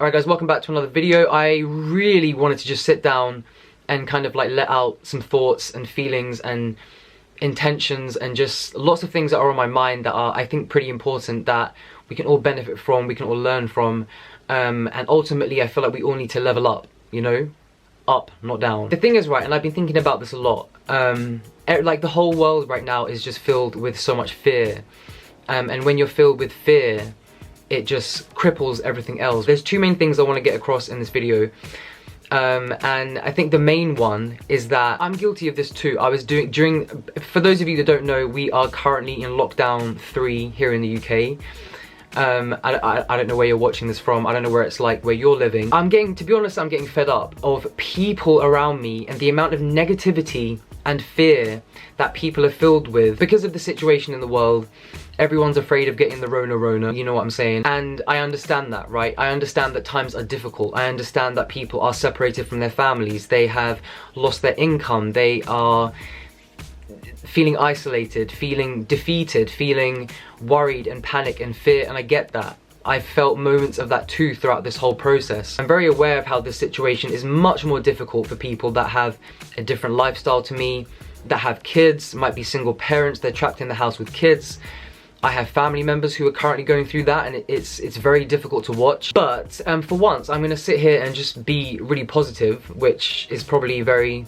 Alright guys, welcome back to another video. I really wanted to just sit down and kind of like let out some thoughts and feelings and intentions and just lots of things that are on my mind that are, I think, pretty important that we can all benefit from, we can all learn from, and ultimately I feel like we all need to level up, you know? Up, not down. The thing is, right, and I've been thinking about this a lot, like the whole world right now is just filled with so much fear, and when you're filled with fear, it just cripples everything else. There's two main things I want to get across in this video, and I think the main one is that I'm guilty of this too. I was doing, for those of you that don't know, we are currently in lockdown 3 here in the UK. I don't know where you're watching this from. I don't know where it's like where you're living. To be honest, I'm getting fed up of people around me and the amount of negativity and fear that people are filled with because of the situation in the world. Everyone's afraid of getting the Rona, you know what I'm saying? And I understand that, right? I understand that times are difficult. I understand that people are separated from their families. They have lost their income. They are feeling isolated, feeling defeated, feeling worried and panic and fear, and I get that. I've felt moments of that too throughout this whole process. I'm very aware of how this situation is much more difficult for people that have a different lifestyle to me, that have kids, might be single parents, they're trapped in the house with kids. I have family members who are currently going through that, and it's very difficult to watch. But for once, I'm gonna sit here and just be really positive, which is probably very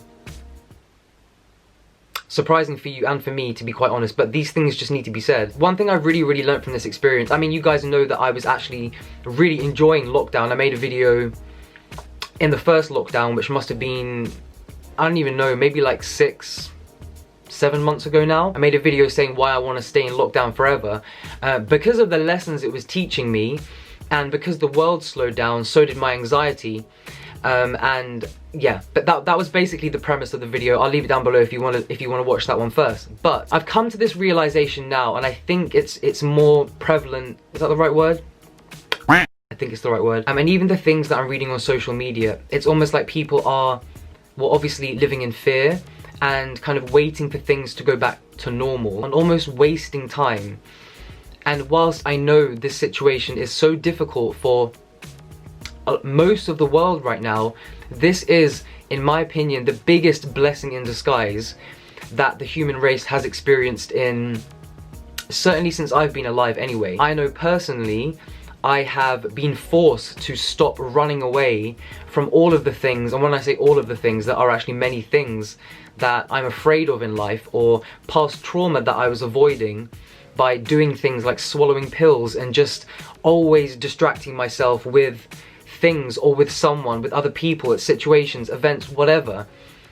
surprising for you and for me, to be quite honest, but these things just need to be said. One thing I've really learned from this experience, I mean, you guys know that I was actually really enjoying lockdown. I made a video in the first lockdown, which must have been, I don't even know, maybe like 6-7 months ago now. I made a video saying why I want to stay in lockdown forever. Because of the lessons it was teaching me, and because the world slowed down, so did my anxiety. And yeah, but that was basically the premise of the video. I'll leave it down below if you want to watch that one first. But I've come to this realization now, and I think it's more prevalent. Is that the right word? I think it's the right word. And even the things that I'm reading on social media, it's almost like people are, well, obviously living in fear and kind of waiting for things to go back to normal and almost wasting time. And whilst I know this situation is so difficult for most of the world right now, this is, in my opinion, the biggest blessing in disguise that the human race has experienced in, certainly since I've been alive anyway. I know personally, I have been forced to stop running away from all of the things, and when I say all of the things, there are actually many things that I'm afraid of in life, or past trauma that I was avoiding by doing things like swallowing pills and just always distracting myself with things or with someone, with other people, at situations, events, whatever.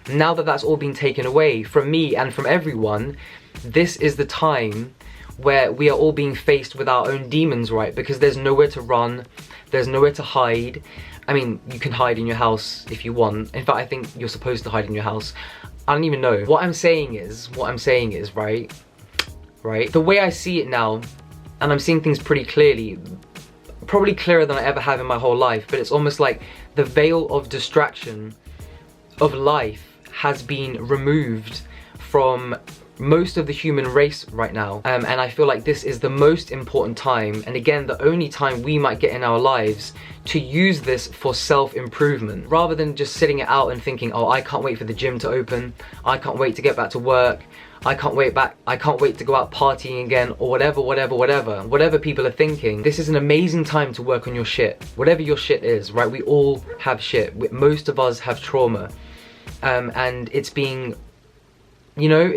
Now that that's all been taken away from me and from everyone, this is the time where we are all being faced with our own demons, right? Because there's nowhere to run, there's nowhere to hide. I mean, you can hide in your house if you want. In fact, I think you're supposed to hide in your house. I don't even know. What I'm saying is, right? The way I see it now, and I'm seeing things pretty clearly, probably clearer than I ever have in my whole life, but it's almost like the veil of distraction of life has been removed from most of the human race right now, and I feel like this is the most important time, and again, the only time we might get in our lives to use this for self-improvement, rather than just sitting it out and thinking, oh, I can't wait for the gym to open, I can't wait to get back to work, I can't wait to go out partying again, or whatever people are thinking. This is an amazing time to work on your shit, whatever your shit is, right? We all have shit. Most of us have trauma, and it's being, you know,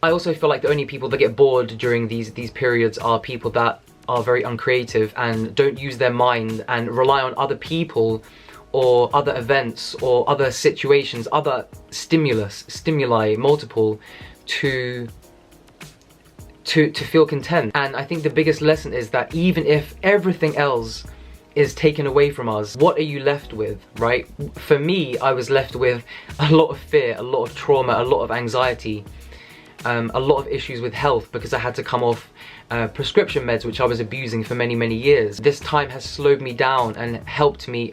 I also feel like the only people that get bored during these periods are people that are very uncreative and don't use their mind and rely on other people or other events or other situations, other stimuli, multiple, to feel content. And I think the biggest lesson is that even if everything else is taken away from us, what are you left with, right? For me, I was left with a lot of fear, a lot of trauma, a lot of anxiety, a lot of issues with health because I had to come off prescription meds which I was abusing for many years. This time has slowed me down and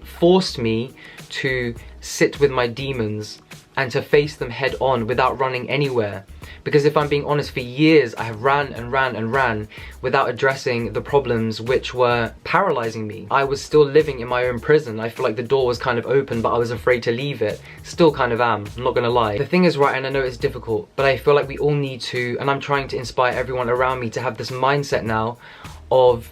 forced me to sit with my demons and to face them head on without running anywhere. Because if I'm being honest, for years I have ran and ran and ran without addressing the problems which were paralyzing me. I was still living in my own prison. I feel like the door was kind of open, but I was afraid to leave it. Still kind of am, I'm not gonna lie. The thing is, right, and I know it's difficult, but I feel like we all need to, and I'm trying to inspire everyone around me to have this mindset now of,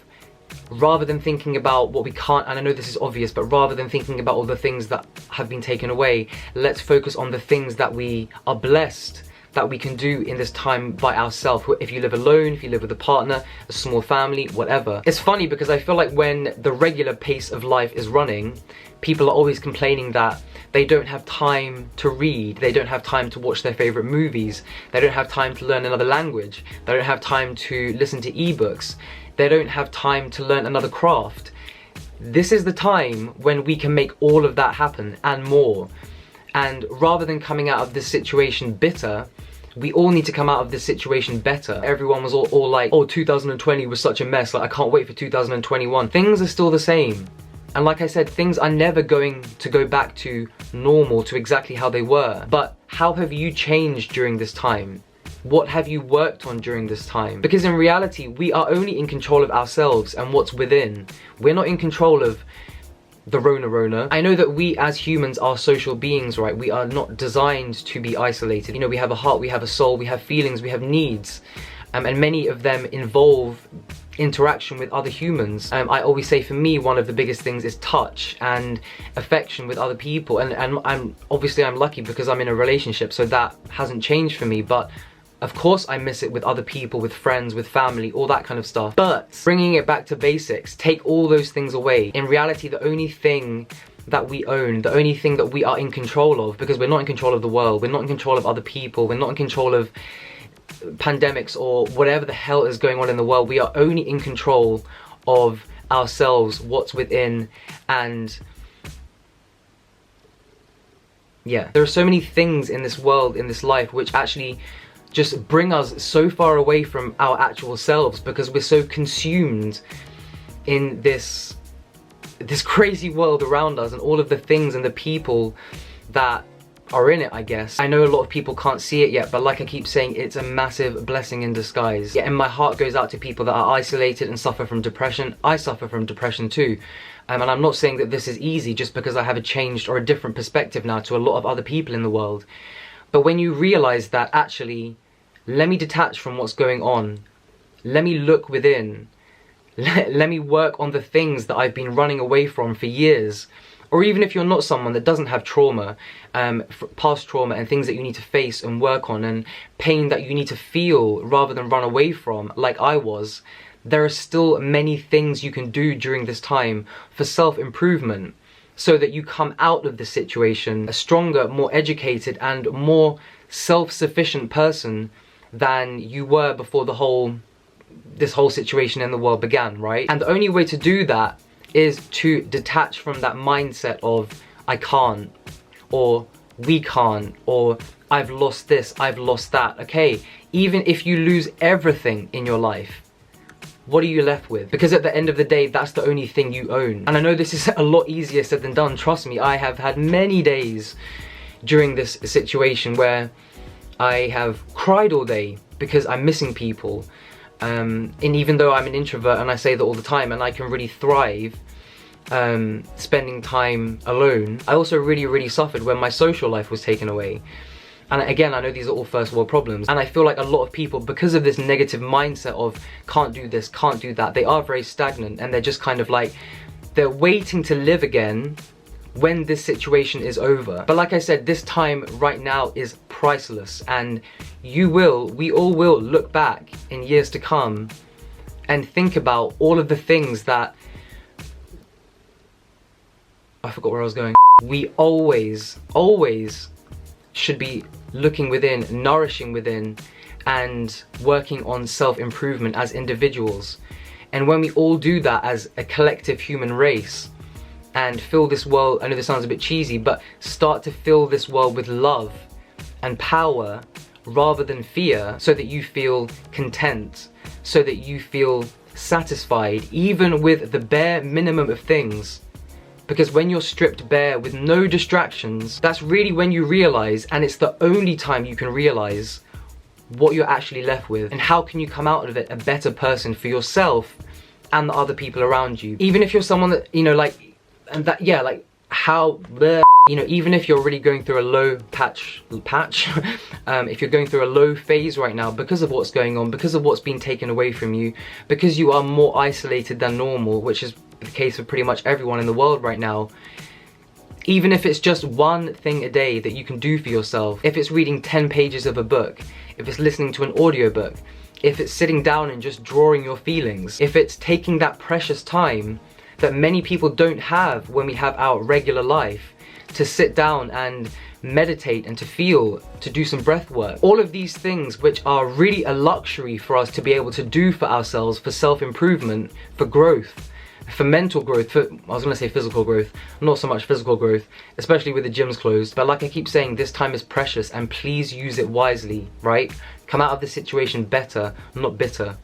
rather than thinking about what we can't, and I know this is obvious, but rather than thinking about all the things that have been taken away, let's focus on the things that we are blessed that we can do in this time by ourselves. If you live alone, if you live with a partner, a small family, whatever. It's funny because I feel like when the regular pace of life is running, people are always complaining that they don't have time to read, they don't have time to watch their favorite movies, they don't have time to learn another language, they don't have time to listen to ebooks, they don't have time to learn another craft. This is the time when we can make all of that happen and more. And rather than coming out of this situation bitter, we all need to come out of this situation better. Everyone was all like, oh, 2020 was such a mess, like I can't wait for 2021. Things are still the same. And like I said, things are never going to go back to normal, to exactly how they were. But how have you changed during this time? What have you worked on during this time? Because in reality, we are only in control of ourselves and what's within. We're not in control of the Rona. I know that we as humans are social beings, right? We are not designed to be isolated. You know, we have a heart, we have a soul, we have feelings, we have needs. And many of them involve interaction with other humans. I always say, for me, one of the biggest things is touch and affection with other people. And I'm obviously I'm lucky because I'm in a relationship, so that hasn't changed for me. But of course I miss it with other people, with friends, with family, all that kind of stuff. But bringing it back to basics, take all those things away. In reality, the only thing that we own, the only thing that we are in control of, because we're not in control of the world, we're not in control of other people, we're not in control of pandemics or whatever the hell is going on in the world, we are only in control of ourselves, what's within. And yeah, there are so many things in this world, in this life, which actually just bring us so far away from our actual selves, because we're so consumed in this crazy world around us and all of the things and the people that are in it, I guess. I know a lot of people can't see it yet, but like I keep saying, it's a massive blessing in disguise. Yeah, and my heart goes out to people that are isolated and suffer from depression. I suffer from depression too. And I'm not saying that this is easy just because I have a changed or a different perspective now to a lot of other people in the world. But when you realize that actually, let me detach from what's going on, let me look within, let me work on the things that I've been running away from for years. Or even if you're not someone that doesn't have trauma, past trauma and things that you need to face and work on, and pain that you need to feel rather than run away from, like I was, there are still many things you can do during this time for self-improvement, so that you come out of this situation a stronger, more educated and more self-sufficient person than you were before this whole situation in the world began, right? And the only way to do that is to detach from that mindset of I can't, or we can't, or I've lost this, I've lost that. Okay, even if you lose everything in your life, what are you left with? Because at the end of the day, that's the only thing you own. And I know this is a lot easier said than done. Trust me, I have had many days during this situation where I have cried all day because I'm missing people. And even though I'm an introvert, and I say that all the time, and I can really thrive spending time alone, I also really suffered when my social life was taken away. And again, I know these are all first world problems, and I feel like a lot of people, because of this negative mindset of can't do this, can't do that, they are very stagnant, and they're just kind of like, they're waiting to live again when this situation is over. But like I said, this time right now is priceless, and we all will look back in years to come and think about all of the things that, I forgot where I was going. We always should be looking within, nourishing within, and working on self-improvement as individuals. And when we all do that as a collective human race, and fill this world, I know this sounds a bit cheesy, but start to fill this world with love and power rather than fear, so that you feel content, so that you feel satisfied, even with the bare minimum of things. Because when you're stripped bare with no distractions, that's really when you realize, and it's the only time you can realize, what you're actually left with, and how can you come out of it a better person for yourself and the other people around you. Even if you're someone that, you know, like, and that, yeah, like, how, you know, even if you're really going through a low patch, if you're going through a low phase right now because of what's going on, because of what's been taken away from you, because you are more isolated than normal, which is the case for pretty much everyone in the world right now, even if it's just one thing a day that you can do for yourself, if it's reading 10 pages of a book, if it's listening to an audiobook, if it's sitting down and just drawing your feelings, if it's taking that precious time that many people don't have when we have our regular life to sit down and meditate and to feel, to do some breath work. All of these things which are really a luxury for us to be able to do for ourselves, for self-improvement, for growth, for mental growth, for, I was gonna say physical growth, not so much physical growth, especially with the gyms closed, but like I keep saying, this time is precious and please use it wisely, right? Come out of this situation better, not bitter,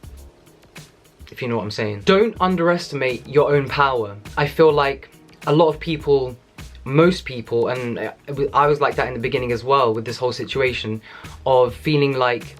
if you know what I'm saying. Don't underestimate your own power. I feel like a lot of people, most people, and I was like that in the beginning as well with this whole situation of feeling like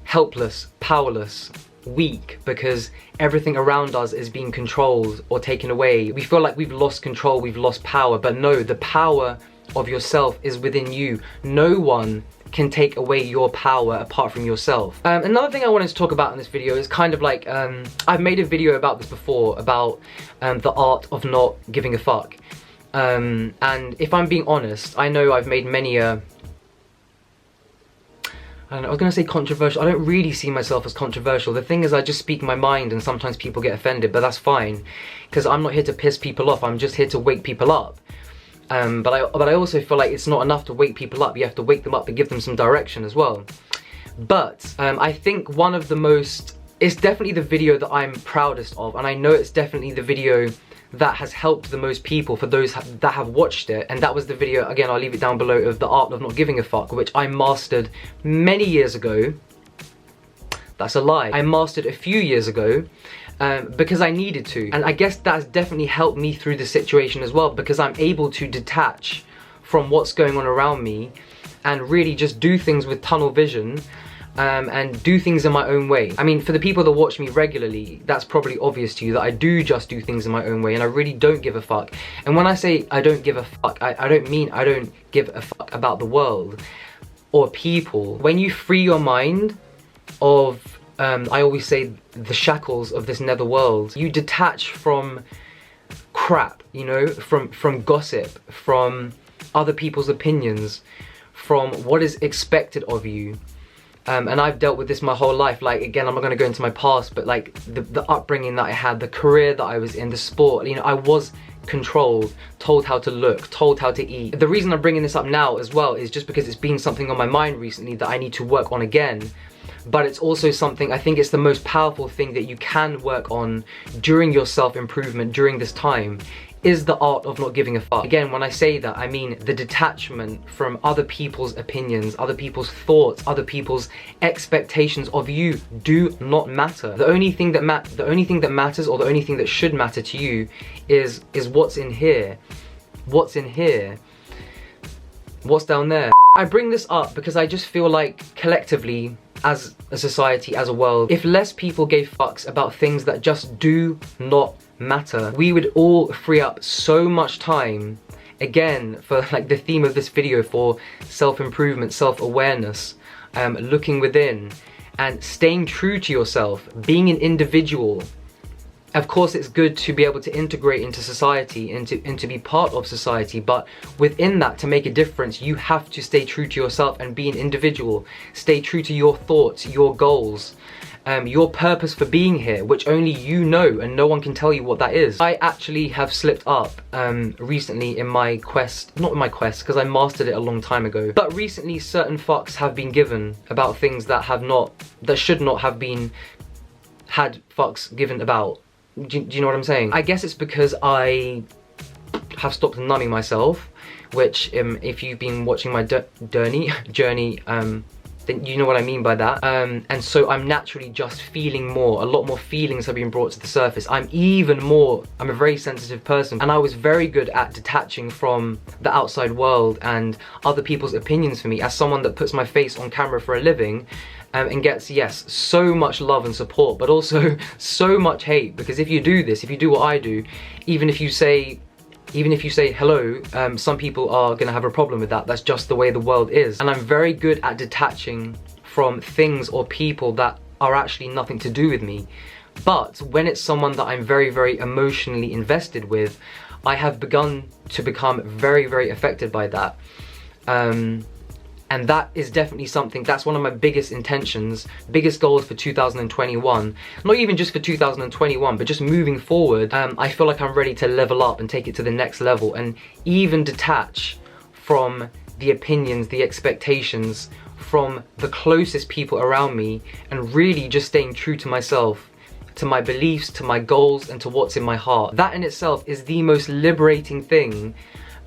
helpless, powerless, weak, because everything around us is being controlled or taken away. We feel like we've lost control, we've lost power, but no, the power of yourself is within you. No one can take away your power apart from yourself. Another thing I wanted to talk about in this video is kind of like, I've made a video about this before, about the art of not giving a fuck. And if I'm being honest, I know I've made many I don't know, I was gonna say controversial. I don't really see myself as controversial. The thing is, I just speak my mind and sometimes people get offended, but that's fine, because I'm not here to piss people off, I'm just here to wake people up. But I also feel like it's not enough to wake people up, you have to wake them up and give them some direction as well. But I think one of the most, it's definitely the video that I'm proudest of, and I know it's definitely the video that has helped the most people for those that have watched it, and that was the video, again I'll leave it down below, of the art of not giving a fuck, which I mastered many years ago. That's a lie. I mastered a few years ago because I needed to, and I guess that's definitely helped me through the situation as well, because I'm able to detach from what's going on around me and really just do things with tunnel vision and do things in my own way. I mean, for the people that watch me regularly, that's probably obvious to you that I do just do things in my own way and I really don't give a fuck. And when I say I don't give a fuck, I don't mean I don't give a fuck about the world or people. When you free your mind of, I always say, the shackles of this nether world, you detach from crap, you know, from gossip, from other people's opinions, from what is expected of you. And I've dealt with this my whole life. Like, again, I'm not going to go into my past, but like the upbringing that I had, the career that I was in, the sport, you know, I was controlled, told how to look, told how to eat. The reason I'm bringing this up now as well is just because it's been something on my mind recently that I need to work on again. But it's also something, I think it's the most powerful thing that you can work on during your self-improvement during this time, is the art of not giving a fuck. Again, when I say that, I mean the detachment from other people's opinions, other people's thoughts, other people's expectations of you do not matter. The only thing that matters, or the only thing that should matter to you is what's in here. What's in here? What's down there? I bring this up because I just feel like collectively, as a society, as a world, if less people gave fucks about things that just do not matter, we would all free up so much time, again, for like the theme of this video, for self-improvement, self-awareness, looking within and staying true to yourself, being an individual. Of course, it's good to be able to integrate into society and to be part of society, but within that, to make a difference, you have to stay true to yourself and be an individual. Stay true to your thoughts, your goals, your purpose for being here, which only you know, and no one can tell you what that is. I actually have slipped up recently in my quest, not in my quest, because I mastered it a long time ago, but recently certain fucks have been given about things that should not have been had fucks given about. Do you know what I'm saying? I guess it's because I have stopped numbing myself, which if you've been watching my journey, then you know what I mean by that. And so I'm naturally just feeling more. A lot more feelings have been brought to the surface. I'm a very sensitive person, and I was very good at detaching from the outside world and other people's opinions for me. As someone that puts my face on camera for a living, and gets, yes, so much love and support, but also so much hate. Because if you do this, if you do what I do, even if you say hello, some people are gonna have a problem with that. That's just the way the world is. And I'm very good at detaching from things or people that are actually nothing to do with me. But when it's someone that I'm very, very emotionally invested with, I have begun to become very, very affected by that. And that is definitely something, that's one of my biggest intentions, biggest goals for 2021. Not even just for 2021, but just moving forward. I feel like I'm ready to level up and take it to the next level, and even detach from the opinions, the expectations from the closest people around me, and really just staying true to myself, to my beliefs, to my goals, and to what's in my heart. That in itself is the most liberating thing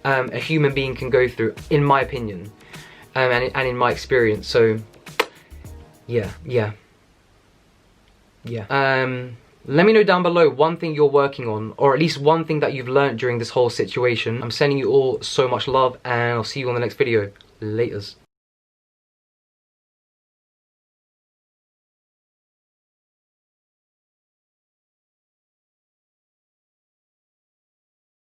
a human being can go through, in my opinion. And in my experience. So yeah. Let me know down below one thing you're working on, or at least one thing that you've learned during this whole situation. I'm sending you all so much love, and I'll see you on the next video. Laters.